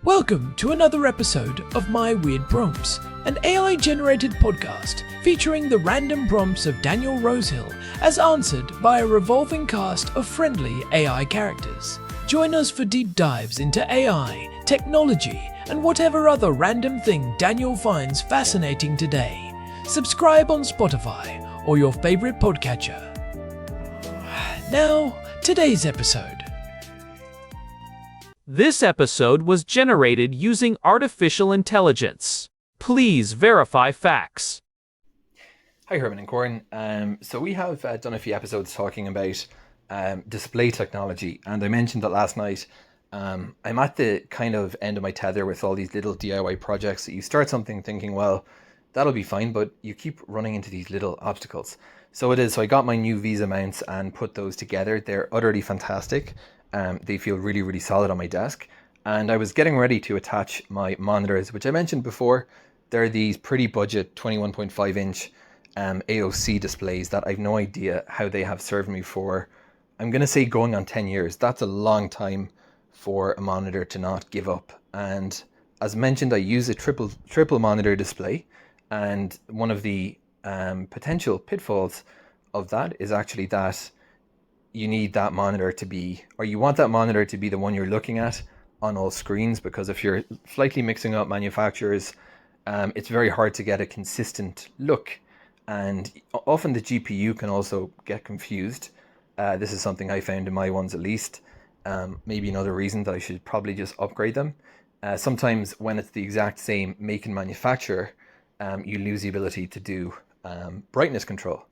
Welcome to another episode of My Weird Prompts, an AI-generated podcast featuring the random prompts of Daniel Rosehill as answered by a revolving cast of friendly AI characters. Join us for deep dives into AI, technology, and whatever other random thing Daniel finds fascinating today. Subscribe on Spotify or your favorite podcatcher. Now, today's episode. This episode was generated using artificial intelligence. Please verify facts. Hi Herman and Corin. So we have done a few episodes talking about display technology, and I mentioned that last night. I'm at the kind of end of my tether with all these little DIY projects that you start something thinking, well, that'll be fine, but you keep running into these little obstacles. So I got my new Visa mounts and put those together. They're utterly fantastic. They feel really, really solid on my desk. And I was getting ready to attach my monitors, which I mentioned before. They're these pretty budget 21.5 inch AOC displays that I've no idea how they have served me for, I'm going to say going on 10 years. That's a long time for a monitor to not give up. And as mentioned, I use a triple monitor display. And one of the potential pitfalls of that is actually that you need that monitor to be, or you want that monitor to be the one you're looking at on all screens, because if you're slightly mixing up manufacturers, it's very hard to get a consistent look. And often the GPU can also get confused. This is something I found in my ones at least. Maybe another reason that I should probably just upgrade them. Sometimes when it's the exact same make and manufacturer, you lose the ability to do brightness control.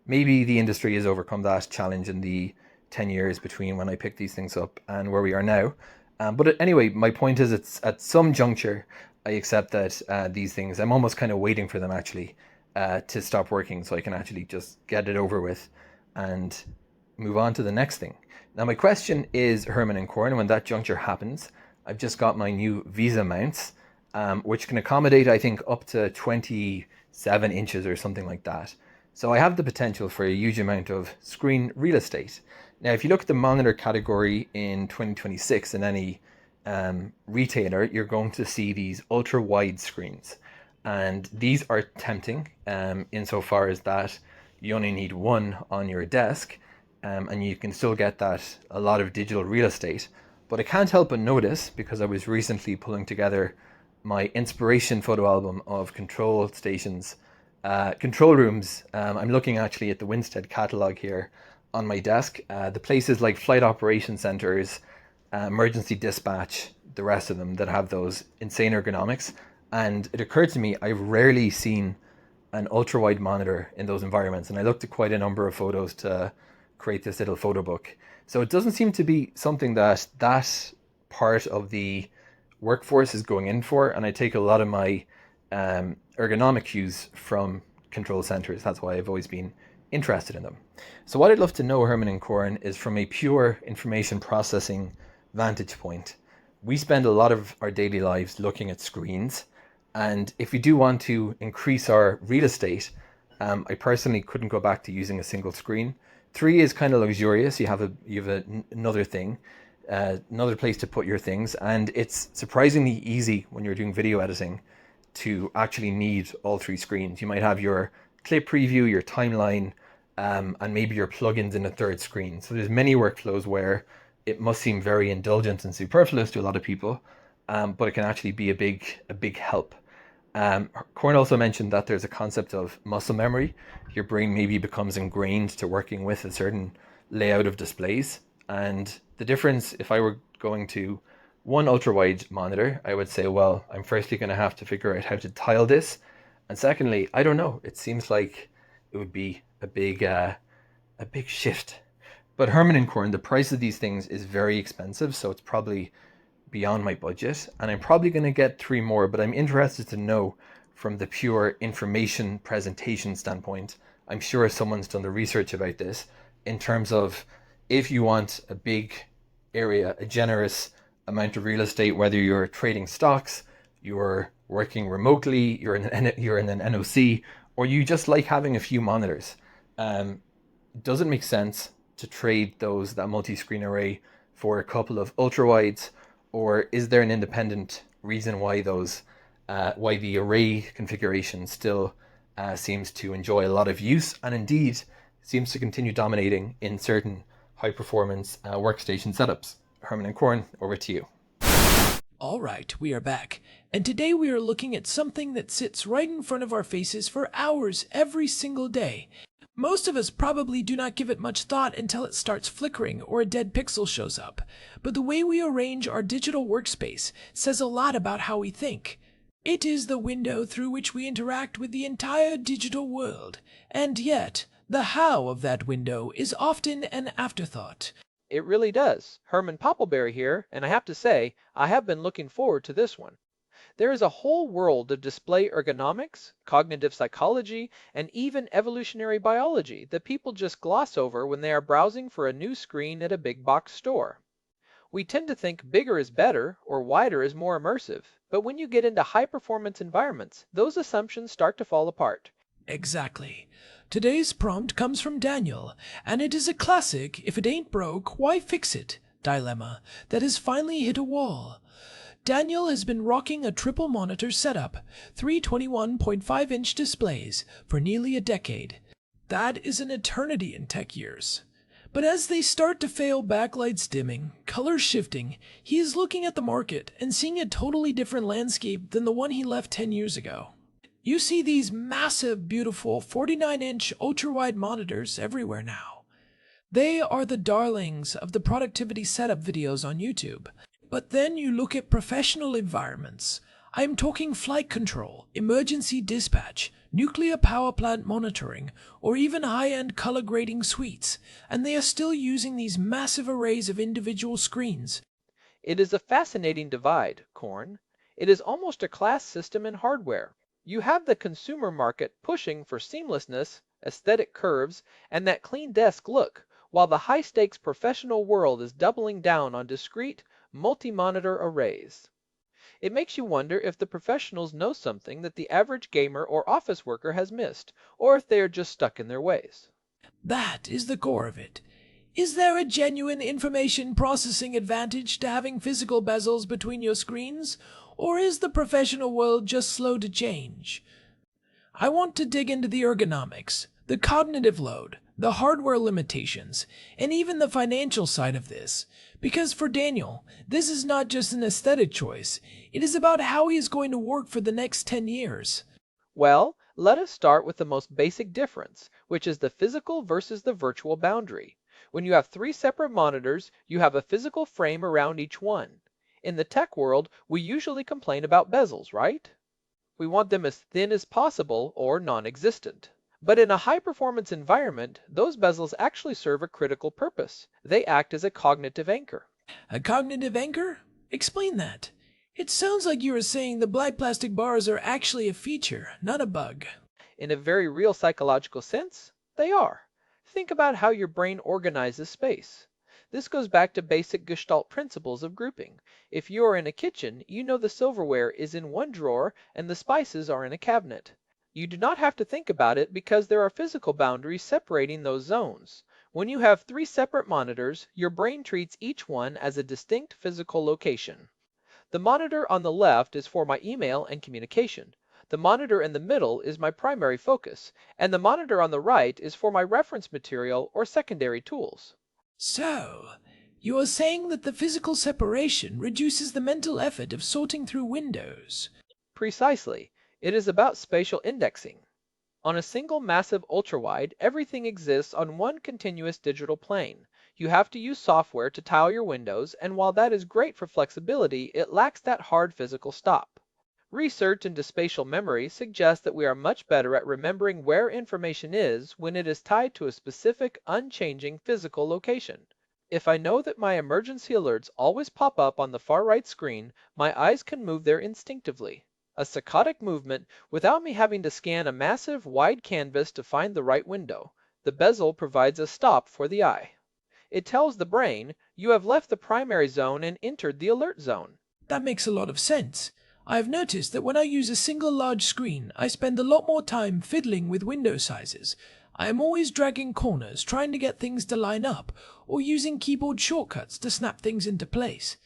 Maybe the industry has overcome that challenge in the 10 years between when I picked these things up and where we are now. But anyway, my point is, it's at some juncture, I accept that these things, I'm almost kind of waiting for them actually to stop working so I can actually just get it over with and move on to the next thing. Now my question is, Herman and Corin, when that juncture happens, I've just got my new Visa mounts, which can accommodate, I think, up to 27 inches or something like that. So I have the potential for a huge amount of screen real estate. Now, if you look at the monitor category in 2026 in any retailer, you're going to see these ultra-wide screens. And these are tempting insofar as that you only need one on your desk, and you can still get that a lot of digital real estate. But I can't help but notice, because I was recently pulling together my inspiration photo album of control stations, control rooms. I'm looking actually at the Winstead catalog here on my desk. The places like flight operation centers, emergency dispatch, the rest of them that have those insane ergonomics. And it occurred to me, I've rarely seen an ultra-wide monitor in those environments. And I looked at quite a number of photos to create this little photo book. So it doesn't seem to be something that part of the workforce is going in for. And I take a lot of my ergonomic cues from control centers. That's why I've always been interested in them. So what I'd love to know, Herman and Corin, is from a pure information processing vantage point. We spend a lot of our daily lives looking at screens. And if we do want to increase our real estate, I personally couldn't go back to using a single screen. 3 is kind of luxurious. You have another thing, another place to put your things. And it's surprisingly easy when you're doing video editing to actually need all 3 screens. You might have your clip preview, your timeline, and maybe your plugins in a 3rd screen. So there's many workflows where it must seem very indulgent and superfluous to a lot of people, but it can actually be a big help. Corin also mentioned that there's a concept of muscle memory. Your brain maybe becomes ingrained to working with a certain layout of displays. And the difference, if I were going to one ultra-wide monitor, I would say, well, I'm firstly going to have to figure out how to tile this. And secondly, I don't know. It seems like it would be a big shift. But Herman and Corin, the price of these things is very expensive, so it's probably beyond my budget. And I'm probably going to get 3 more, but I'm interested to know from the pure information presentation standpoint. I'm sure someone's done the research about this in terms of if you want a big area, a generous amount of real estate, whether you're trading stocks, you're working remotely, you're in an NOC, or you just like having a few monitors. Does it make sense to trade that multi-screen array for a couple of ultra-wides, or is there an independent reason why why the array configuration still seems to enjoy a lot of use, and indeed seems to continue dominating in certain high performance workstation setups? Herman and Corn, over to you. All right, we are back, and today we are looking at something that sits right in front of our faces for hours every single day. Most of us probably do not give it much thought until it starts flickering or a dead pixel shows up, but the way we arrange our digital workspace says a lot about how we think. It is the window through which we interact with the entire digital world, and yet the how of that window is often an afterthought. It really does. Herman Poppleberry here, and I have to say, I have been looking forward to this one. There is a whole world of display ergonomics, cognitive psychology, and even evolutionary biology that people just gloss over when they are browsing for a new screen at a big box store. We tend to think bigger is better or wider is more immersive, but when you get into high-performance environments, those assumptions start to fall apart. Exactly. Today's prompt comes from Daniel, and it is a classic if it ain't broke, why fix it dilemma that has finally hit a wall. Daniel has been rocking a triple monitor setup, three 21.5-inch displays, for nearly a decade. That is an eternity in tech years. But as they start to fail, backlights dimming, colors shifting, he is looking at the market and seeing a totally different landscape than the one he left 10 years ago. You see these massive, beautiful 49-inch ultra-wide monitors everywhere now. They are the darlings of the productivity setup videos on YouTube. But then you look at professional environments. I am talking flight control, emergency dispatch, nuclear power plant monitoring, or even high-end color grading suites, and they are still using these massive arrays of individual screens. It is a fascinating divide, Corn. It is almost a class system in hardware. You have the consumer market pushing for seamlessness, aesthetic curves, and that clean desk look, while the high-stakes professional world is doubling down on discrete, multi-monitor arrays. It makes you wonder if the professionals know something that the average gamer or office worker has missed, or if they are just stuck in their ways. That is the core of it. Is there a genuine information processing advantage to having physical bezels between your screens, or is the professional world just slow to change? I want to dig into the ergonomics, the cognitive load, the hardware limitations, and even the financial side of this. Because for Daniel, this is not just an aesthetic choice, it is about how he is going to work for the next 10 years. Well, let us start with the most basic difference, which is the physical versus the virtual boundary. When you have three separate monitors, you have a physical frame around each one. In the tech world, we usually complain about bezels, right? We want them as thin as possible or non-existent. But in a high-performance environment, those bezels actually serve a critical purpose. They act as a cognitive anchor. A cognitive anchor? Explain that. It sounds like you are saying the black plastic bars are actually a feature, not a bug. In a very real psychological sense, they are. Think about how your brain organizes space. This goes back to basic Gestalt principles of grouping. If you are in a kitchen, you know the silverware is in one drawer and the spices are in a cabinet. You do not have to think about it because there are physical boundaries separating those zones. When you have three separate monitors, your brain treats each one as a distinct physical location. The monitor on the left is for my email and communication. The monitor in the middle is my primary focus, and the monitor on the right is for my reference material or secondary tools. So, you are saying that the physical separation reduces the mental effort of sorting through windows. Precisely. It is about spatial indexing. On a single massive ultrawide, everything exists on one continuous digital plane. You have to use software to tile your windows, and while that is great for flexibility, it lacks that hard physical stop. Research into spatial memory suggests that we are much better at remembering where information is when it is tied to a specific, unchanging physical location. If I know that my emergency alerts always pop up on the far right screen, my eyes can move there instinctively. A saccadic movement without me having to scan a massive, wide canvas to find the right window. The bezel provides a stop for the eye. It tells the brain, you have left the primary zone and entered the alert zone. That makes a lot of sense. I have noticed that when I use a single large screen, I spend a lot more time fiddling with window sizes. I am always dragging corners, trying to get things to line up, or using keyboard shortcuts to snap things into place.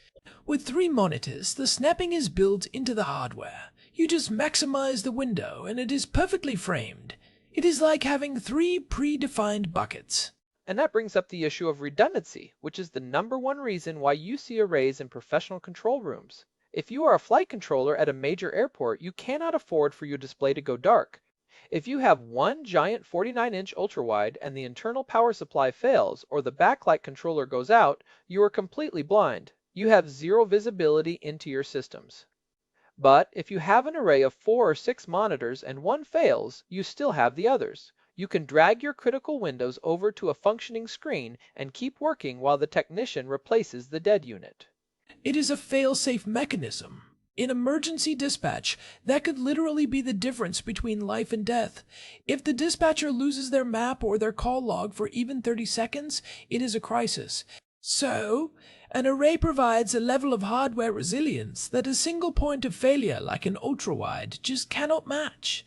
With 3 monitors, the snapping is built into the hardware. You just maximize the window and it is perfectly framed. It is like having 3 predefined buckets. And that brings up the issue of redundancy, which is the #1 reason why you see arrays in professional control rooms. If you are a flight controller at a major airport, you cannot afford for your display to go dark. If you have one giant 49-inch ultrawide and the internal power supply fails or the backlight controller goes out, you are completely blind. You have zero visibility into your systems. But if you have an array of 4 or 6 monitors and one fails, you still have the others. You can drag your critical windows over to a functioning screen and keep working while the technician replaces the dead unit. It is a fail-safe mechanism. In emergency dispatch, that could literally be the difference between life and death. If the dispatcher loses their map or their call log for even 30 seconds, it is a crisis. So, an array provides a level of hardware resilience that a single point of failure like an ultrawide just cannot match.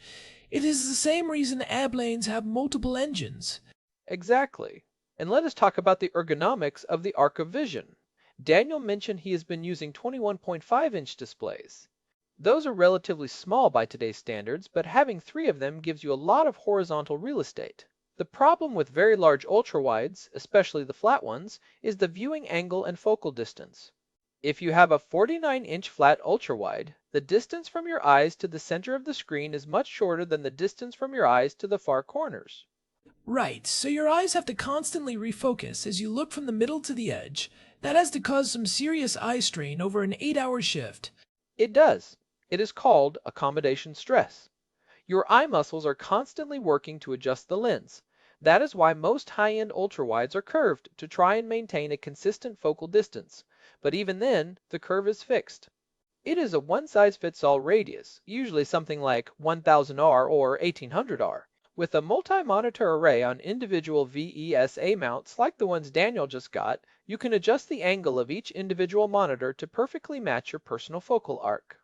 It is the same reason airplanes have multiple engines. Exactly. And let us talk about the ergonomics of the Arc of Vision. Daniel mentioned he has been using 21.5-inch displays. Those are relatively small by today's standards, but having 3 of them gives you a lot of horizontal real estate. The problem with very large ultrawides, especially the flat ones, is the viewing angle and focal distance. If you have a 49-inch flat ultrawide, the distance from your eyes to the center of the screen is much shorter than the distance from your eyes to the far corners. Right, so your eyes have to constantly refocus as you look from the middle to the edge. That has to cause some serious eye strain over an 8-hour shift. It does. It is called accommodation stress. Your eye muscles are constantly working to adjust the lens. That is why most high-end ultrawides are curved to try and maintain a consistent focal distance. But even then, the curve is fixed. It is a one-size-fits-all radius, usually something like 1000R or 1800R. With a multi-monitor array on individual VESA mounts like the ones Daniel just got, you can adjust the angle of each individual monitor to perfectly match your personal focal arc.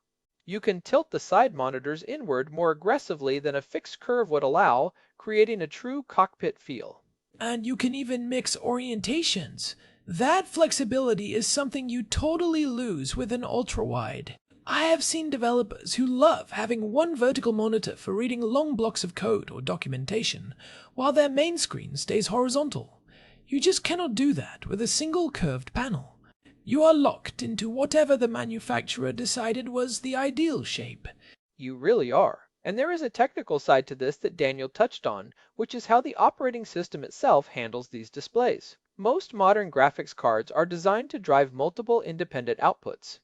You can tilt the side monitors inward more aggressively than a fixed curve would allow, creating a true cockpit feel. And you can even mix orientations. That flexibility is something you totally lose with an ultrawide. I have seen developers who love having one vertical monitor for reading long blocks of code or documentation, while their main screen stays horizontal. You just cannot do that with a single curved panel. You are locked into whatever the manufacturer decided was the ideal shape. You really are. And there is a technical side to this that Daniel touched on, which is how the operating system itself handles these displays. Most modern graphics cards are designed to drive multiple independent outputs.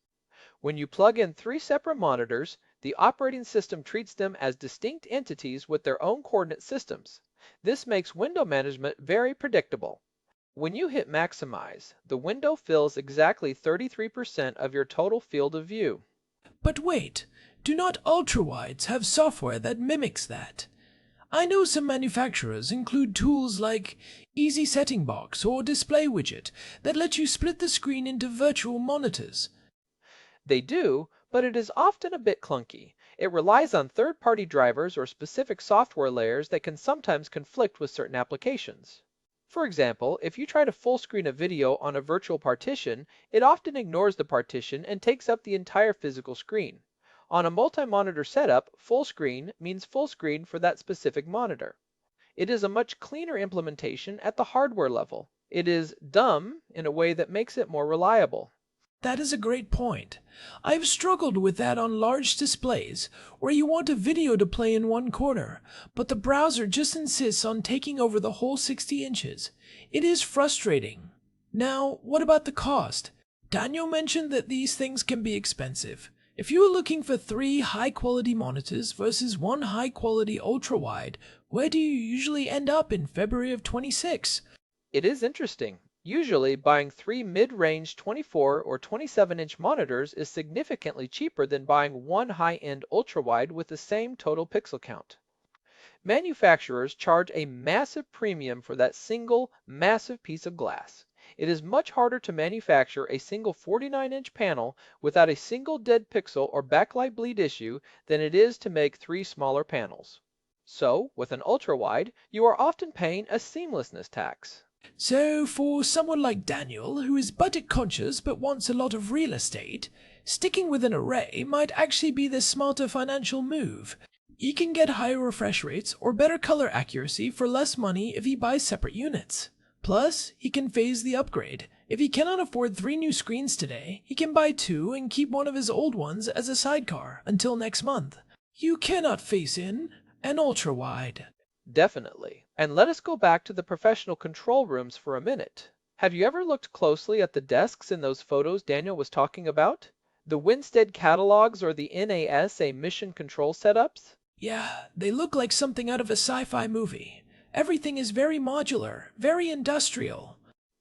When you plug in 3 separate monitors, the operating system treats them as distinct entities with their own coordinate systems. This makes window management very predictable. When you hit maximize, the window fills exactly 33% of your total field of view. But wait, do not ultrawides have software that mimics that? I know some manufacturers include tools like Easy Setting Box or Display Widget that let you split the screen into virtual monitors. They do, but it is often a bit clunky. It relies on third-party drivers or specific software layers that can sometimes conflict with certain applications. For example, if you try to full screen a video on a virtual partition, it often ignores the partition and takes up the entire physical screen. On a multi-monitor setup, full screen means full screen for that specific monitor. It is a much cleaner implementation at the hardware level. It is dumb in a way that makes it more reliable. That is a great point. I've struggled with that on large displays, where you want a video to play in one corner, but the browser just insists on taking over the whole 60 inches. It is frustrating. Now, what about the cost? Daniel mentioned that these things can be expensive. If you are looking for 3 high-quality monitors versus 1 high-quality ultra-wide, where do you usually end up in February of 26? It is interesting. Usually, buying 3 mid-range 24 or 27-inch monitors is significantly cheaper than buying 1 high-end ultrawide with the same total pixel count. Manufacturers charge a massive premium for that single, massive piece of glass. It is much harder to manufacture a single 49-inch panel without a single dead pixel or backlight bleed issue than it is to make 3 smaller panels. So, with an ultrawide, you are often paying a seamlessness tax. So, for someone like Daniel, who is budget conscious but wants a lot of real estate, sticking with an array might actually be the smarter financial move. He can get higher refresh rates or better color accuracy for less money if he buys separate units. Plus, he can phase the upgrade. If he cannot afford 3 new screens today, he can buy 2 and keep one of his old ones as a sidecar until next month. You cannot face in an ultrawide. Definitely. And let us go back to the professional control rooms for a minute. Have you ever looked closely at the desks in those photos Daniel was talking about? The Winstead catalogs or the NASA mission control setups? Yeah, they look like something out of a sci-fi movie. Everything is very modular, very industrial.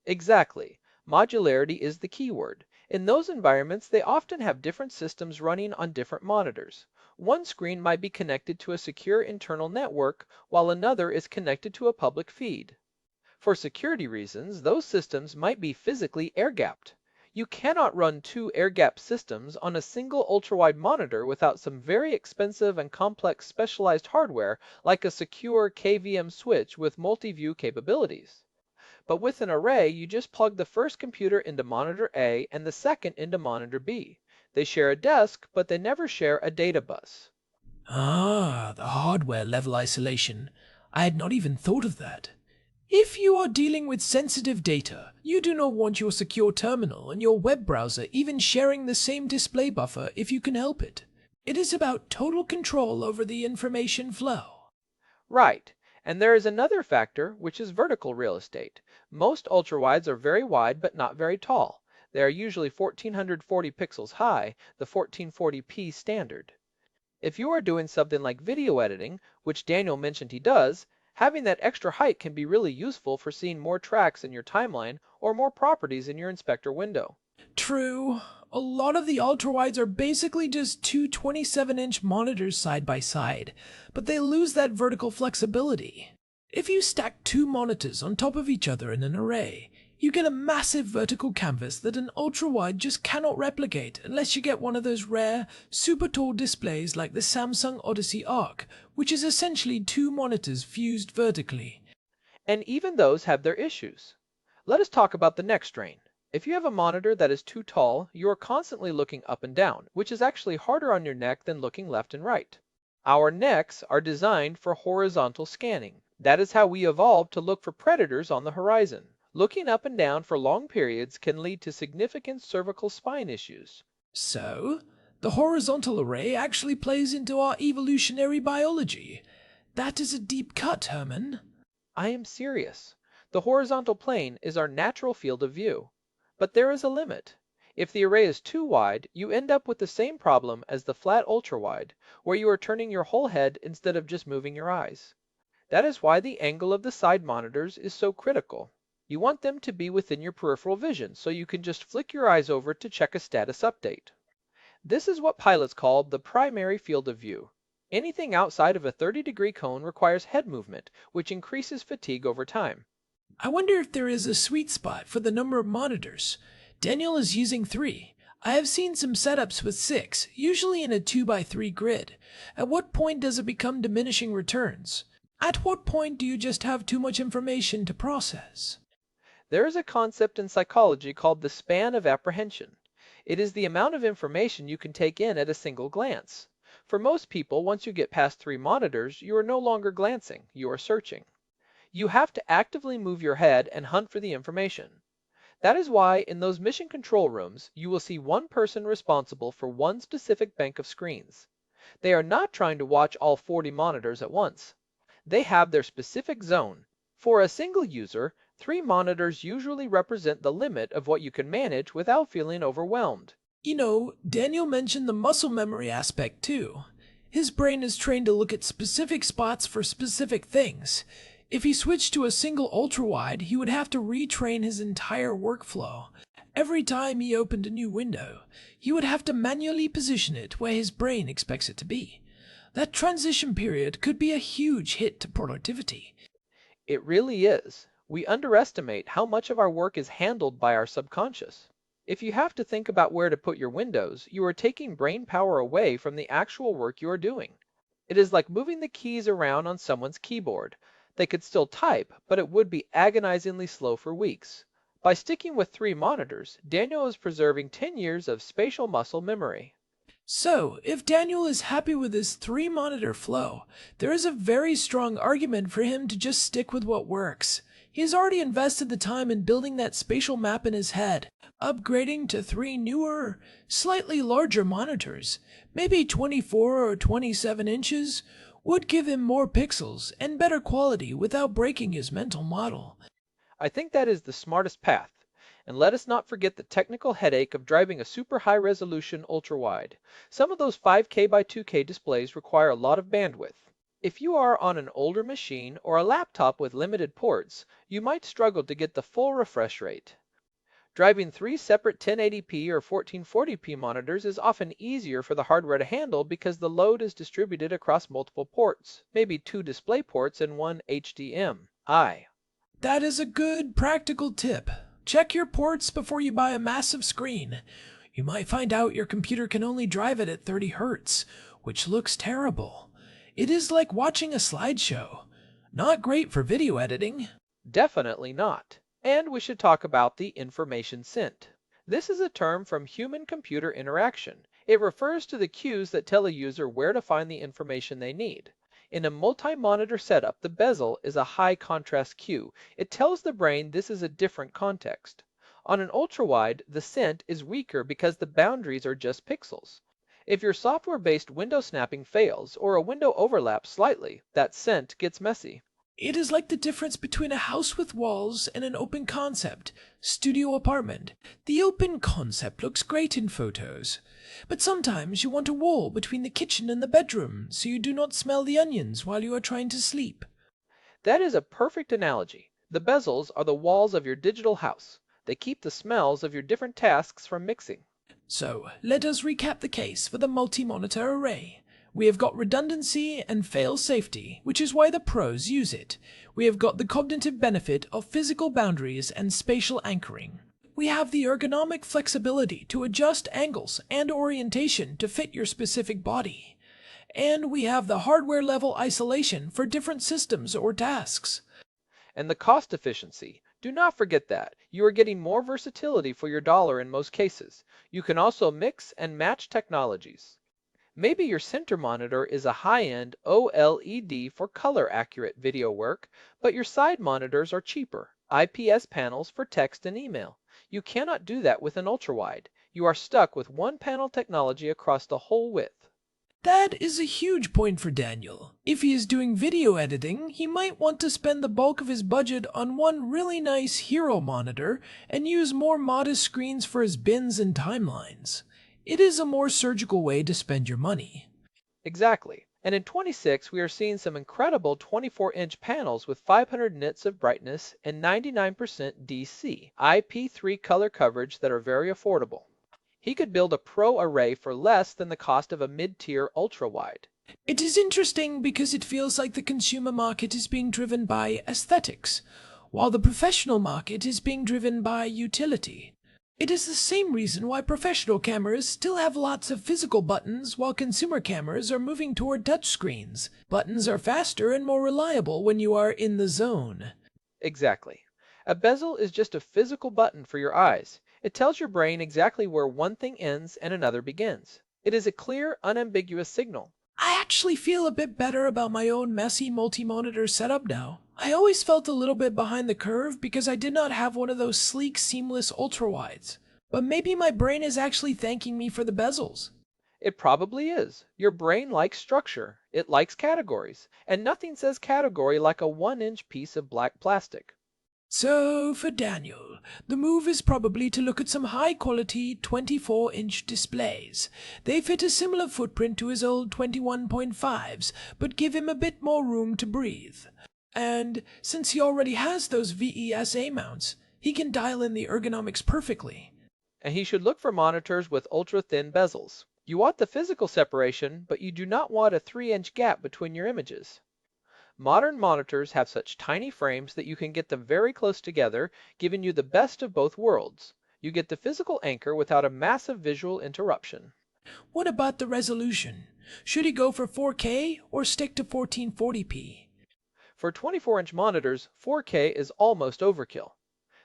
Exactly. Modularity is the key word. In those environments, they often have different systems running on different monitors. One screen might be connected to a secure internal network, while another is connected to a public feed. For security reasons, those systems might be physically air-gapped. You cannot run 2 air-gapped systems on a single ultrawide monitor without some very expensive and complex specialized hardware like a secure KVM switch with multi-view capabilities. But with an array, you just plug the first computer into monitor A and the second into monitor B. They share a desk, but they never share a data bus. Ah, the hardware level isolation. I had not even thought of that. If you are dealing with sensitive data, you do not want your secure terminal and your web browser even sharing the same display buffer if you can help it. It is about total control over the information flow. Right. And there is another factor, which is vertical real estate. Most ultrawides are very wide but not very tall. They are usually 1440 pixels high, the 1440p standard. If you are doing something like video editing, which Daniel mentioned he does, having that extra height can be really useful for seeing more tracks in your timeline or more properties in your inspector window. True. A lot of the ultrawides are basically just two 27-inch monitors side by side, but they lose that vertical flexibility. If you stack 2 monitors on top of each other in an array, you get a massive vertical canvas that an ultrawide just cannot replicate unless you get one of those rare, super tall displays like the Samsung Odyssey Arc, which is essentially 2 monitors fused vertically. And even those have their issues. Let us talk about the neck strain. If you have a monitor that is too tall, you are constantly looking up and down, which is actually harder on your neck than looking left and right. Our necks are designed for horizontal scanning. That is how we evolved to look for predators on the horizon. Looking up and down for long periods can lead to significant cervical spine issues. So, the horizontal array actually plays into our evolutionary biology. That is a deep cut, Herman. I am serious. The horizontal plane is our natural field of view. But there is a limit. If the array is too wide, you end up with the same problem as the flat ultrawide, where you are turning your whole head instead of just moving your eyes. That is why the angle of the side monitors is so critical. You want them to be within your peripheral vision, so you can just flick your eyes over to check a status update. This is what pilots call the primary field of view. Anything outside of a 30-degree cone requires head movement, which increases fatigue over time. I wonder if there is a sweet spot for the number of monitors. Daniel is using 3. I have seen some setups with 6, usually in a 2x3 grid. At what point does it become diminishing returns? At what point do you just have too much information to process? There is a concept in psychology called the span of apprehension. It is the amount of information you can take in at a single glance. For most people, once you get past 3 monitors, you are no longer glancing, you are searching. You have to actively move your head and hunt for the information. That is why in those mission control rooms, you will see one person responsible for one specific bank of screens. They are not trying to watch all 40 monitors at once. They have their specific zone. For a single user, 3 monitors usually represent the limit of what you can manage without feeling overwhelmed. You know, Daniel mentioned the muscle memory aspect too. His brain is trained to look at specific spots for specific things. If he switched to a single ultrawide, he would have to retrain his entire workflow. Every time he opened a new window, he would have to manually position it where his brain expects it to be. That transition period could be a huge hit to productivity. It really is. We underestimate how much of our work is handled by our subconscious. If you have to think about where to put your windows, you are taking brain power away from the actual work you are doing. It is like moving the keys around on someone's keyboard. They could still type, but it would be agonizingly slow for weeks. By sticking with 3 monitors, Daniel is preserving 10 years of spatial muscle memory. So, if Daniel is happy with his 3-monitor flow, there is a very strong argument for him to just stick with what works. He has already invested the time in building that spatial map in his head. Upgrading to 3 newer, slightly larger monitors, maybe 24 or 27 inches, would give him more pixels and better quality without breaking his mental model. I think that is the smartest path. And let us not forget the technical headache of driving a super high resolution ultra-wide. Some of those 5K by 2K displays require a lot of bandwidth. If you are on an older machine or a laptop with limited ports, you might struggle to get the full refresh rate. Driving 3 separate 1080p or 1440p monitors is often easier for the hardware to handle because the load is distributed across multiple ports, maybe 2 display ports and 1 HDMI. That is a good practical tip. Check your ports before you buy a massive screen. You might find out your computer can only drive it at 30 Hz, which looks terrible. It is like watching a slideshow. Not great for video editing. Definitely not. And we should talk about the information sent. This is a term from human-computer interaction. It refers to the cues that tell a user where to find the information they need. In a multi-monitor setup, the bezel is a high-contrast cue. It tells the brain this is a different context. On an ultra-wide, the scent is weaker because the boundaries are just pixels. If your software-based window snapping fails or a window overlaps slightly, that scent gets messy. It is like the difference between a house with walls and an open concept studio apartment. The open concept looks great in photos, but sometimes you want a wall between the kitchen and the bedroom so you do not smell the onions while you are trying to sleep. That is a perfect analogy. The bezels are the walls of your digital house. They keep the smells of your different tasks from mixing. So, let us recap the case for the multi-monitor array. We have got redundancy and fail-safety, which is why the pros use it. We have got the cognitive benefit of physical boundaries and spatial anchoring. We have the ergonomic flexibility to adjust angles and orientation to fit your specific body. And we have the hardware-level isolation for different systems or tasks. And the cost efficiency. Do not forget that. You are getting more versatility for your dollar in most cases. You can also mix and match technologies. Maybe your center monitor is a high-end OLED for color-accurate video work, but your side monitors are cheaper, IPS panels for text and email. You cannot do that with an ultrawide. You are stuck with one panel technology across the whole width. That is a huge point for Daniel. If he is doing video editing, he might want to spend the bulk of his budget on one really nice hero monitor and use more modest screens for his bins and timelines. It is a more surgical way to spend your money. Exactly. And in 26, we are seeing some incredible 24-inch panels with 500 nits of brightness and 99% DC, IP3 color coverage that are very affordable. He could build a pro array for less than the cost of a mid-tier ultra-wide. It is interesting because it feels like the consumer market is being driven by aesthetics, while the professional market is being driven by utility. It is the same reason why professional cameras still have lots of physical buttons while consumer cameras are moving toward touchscreens. Buttons are faster and more reliable when you are in the zone. Exactly. A bezel is just a physical button for your eyes. It tells your brain exactly where one thing ends and another begins. It is a clear, unambiguous signal. I actually feel a bit better about my own messy multi-monitor setup now. I always felt a little bit behind the curve because I did not have one of those sleek, seamless ultrawides. But maybe my brain is actually thanking me for the bezels. It probably is. Your brain likes structure. It likes categories. And nothing says category like a 1-inch piece of black plastic. So, for Daniel, the move is probably to look at some high-quality 24-inch displays. They fit a similar footprint to his old 21.5s, but give him a bit more room to breathe. And since he already has those VESA mounts, he can dial in the ergonomics perfectly. And he should look for monitors with ultra-thin bezels. You want the physical separation, but you do not want a 3-inch gap between your images. Modern monitors have such tiny frames that you can get them very close together, giving you the best of both worlds. You get the physical anchor without a massive visual interruption. What about the resolution? Should he go for 4K or stick to 1440p? For 24-inch monitors, 4K is almost overkill.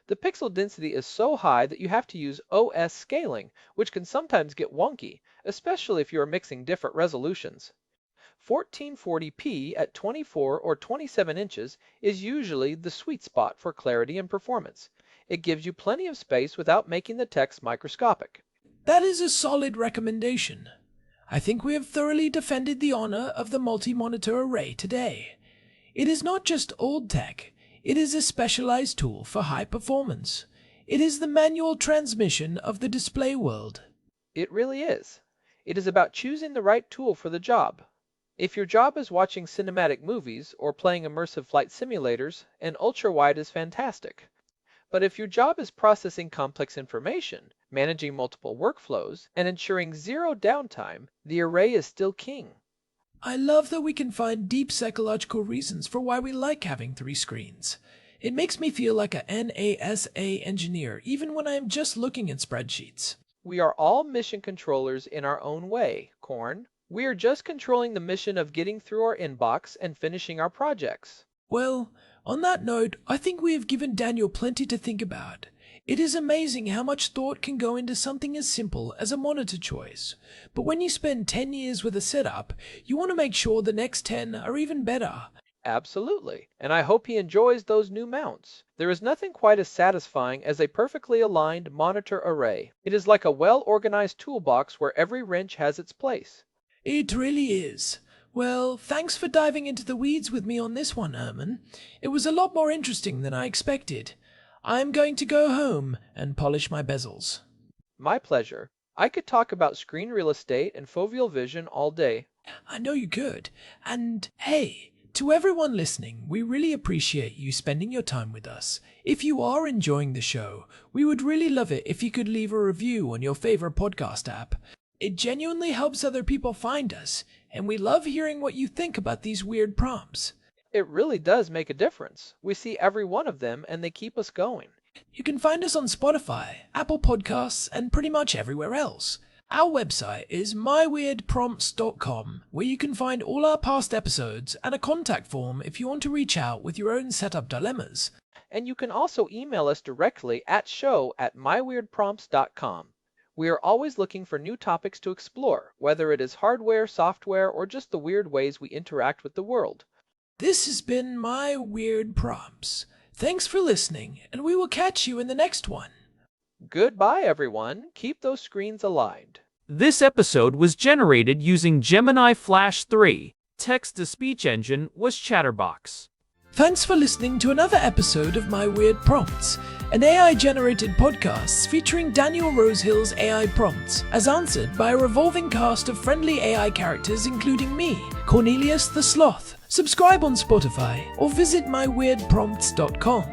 The pixel density is so high that you have to use OS scaling, which can sometimes get wonky, especially if you are mixing different resolutions. 1440p at 24 or 27 inches is usually the sweet spot for clarity and performance. It gives you plenty of space without making the text microscopic. That is a solid recommendation. I think we have thoroughly defended the honor of the multi-monitor array today. It is not just old tech, it is a specialized tool for high performance. It is the manual transmission of the display world. It really is. It is about choosing the right tool for the job. If your job is watching cinematic movies or playing immersive flight simulators, an ultrawide is fantastic. But if your job is processing complex information, managing multiple workflows, and ensuring zero downtime, the array is still king. I love that we can find deep psychological reasons for why we like having 3 screens. It makes me feel like a NASA engineer even when I am just looking at spreadsheets. We are all mission controllers in our own way, Corn. We are just controlling the mission of getting through our inbox and finishing our projects. Well, on that note, I think we have given Daniel plenty to think about. It is amazing how much thought can go into something as simple as a monitor choice. But when you spend 10 years with a setup, you want to make sure the next 10 are even better. Absolutely, and I hope he enjoys those new mounts. There is nothing quite as satisfying as a perfectly aligned monitor array. It is like a well-organized toolbox where every wrench has its place. It really is. Well, thanks for diving into the weeds with me on this one, Herman. It was a lot more interesting than I expected. I'm going to go home and polish my bezels. My pleasure. I could talk about screen real estate and foveal vision all day. I know you could. And hey, to everyone listening, we really appreciate you spending your time with us. If you are enjoying the show, we would really love it if you could leave a review on your favorite podcast app. It genuinely helps other people find us, and we love hearing what you think about these weird prompts. It really does make a difference. We see every one of them and they keep us going. You can find us on Spotify, Apple Podcasts, and pretty much everywhere else. Our website is myweirdprompts.com, where you can find all our past episodes and a contact form if you want to reach out with your own setup dilemmas. And you can also email us directly at show@myweirdprompts.com. We are always looking for new topics to explore, whether it is hardware, software, or just the weird ways we interact with the world. This has been My Weird Prompts. Thanks for listening, and we will catch you in the next one. Goodbye, everyone. Keep those screens aligned. This episode was generated using Gemini Flash 3. Text-to-speech engine was Chatterbox. Thanks for listening to another episode of My Weird Prompts, an AI-generated podcast featuring Daniel Rosehill's AI prompts, as answered by a revolving cast of friendly AI characters including me, Cornelius the Sloth. Subscribe on Spotify or visit myweirdprompts.com.